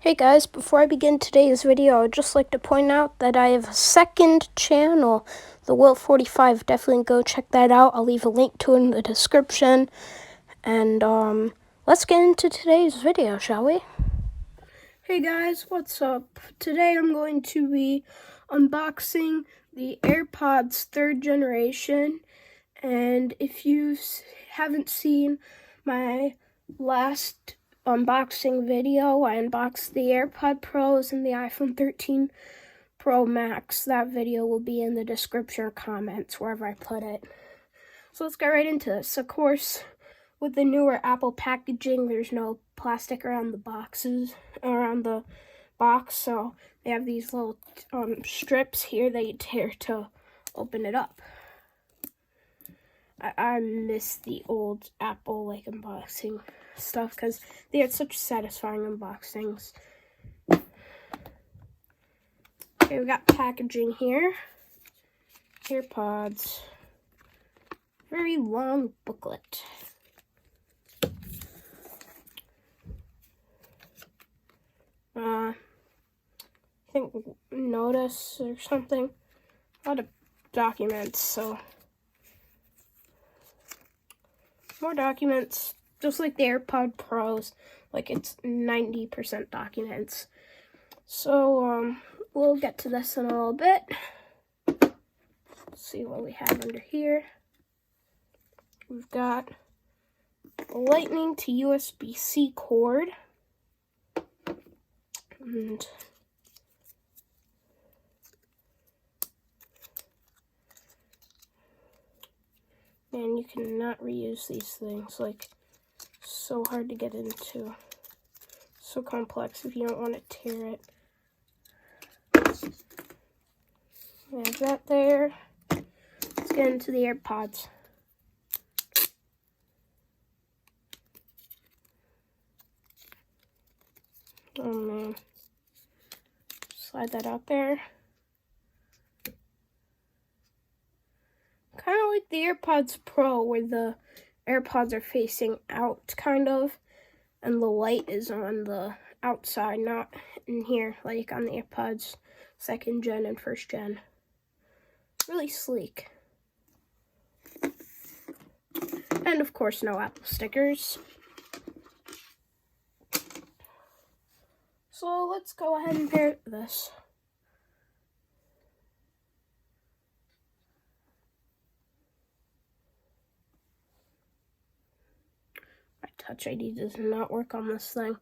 Hey guys, before I begin today's video, I'd just like to point out that I have a second channel, the Will 45. Definitely go check that out. I'll leave a link to it in the description. And let's get into today's video, shall we? Hey guys, what's up? Today I'm going to be unboxing the AirPods 3rd generation. And if you haven't seen my last unboxing video, I unboxed the AirPod Pros and the iPhone 13 Pro Max. That video will be in the description or comments, wherever I put it. So let's get right into this. Of course, with the newer Apple packaging, there's no plastic around the box, so they have these little strips here that you tear to open it up. I miss the old Apple unboxing stuff because they had such satisfying unboxings. Okay, we got packaging here. AirPods. Very long booklet. I think notice or something. A lot of documents, so more documents, just like the AirPod Pros, like it's 90% documents. So, we'll get to this in a little bit. Let's see what we have under here. We've got a Lightning to USB-C cord. And you cannot reuse these things, so hard to get into. So complex if you don't want to tear it. We have that there. Let's get into the AirPods. Oh man. Slide that out there. Kind of like the AirPods Pro, where the AirPods are facing out, kind of, and the light is on the outside, not in here, like on the AirPods 2nd gen and 1st gen. Really sleek. And of course, no Apple stickers. So let's go ahead and pair this. My Touch ID does not work on this thing.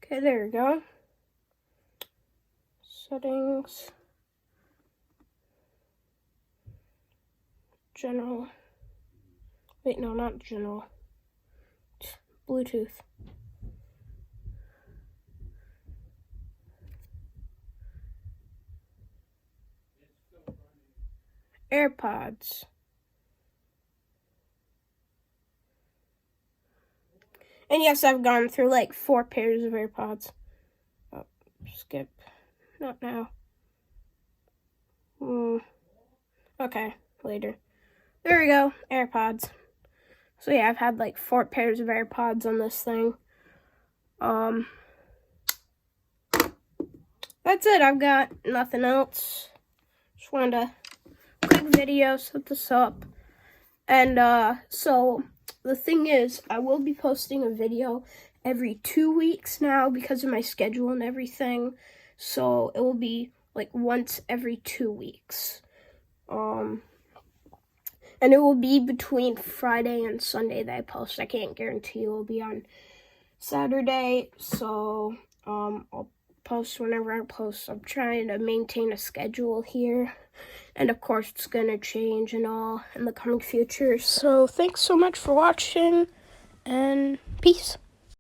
Okay, there we go. Settings. General. Wait, no, not general. Bluetooth. AirPods. And yes, I've gone through 4 pairs of AirPods. Oh, skip. Not now. Okay, later. There we go, AirPods. So yeah, I've had 4 pairs of AirPods on this thing. That's it. I've got nothing else. Just wanted a quick video, set this up. And so the thing is, I will be posting a video every 2 weeks now because of my schedule and everything. So it will be once every 2 weeks. And it will be between Friday and Sunday that I post. I can't guarantee it will be on Saturday. So I'll post whenever I post. I'm trying to maintain a schedule here. And of course, it's going to change and all in the coming future. So thanks so much for watching, and peace.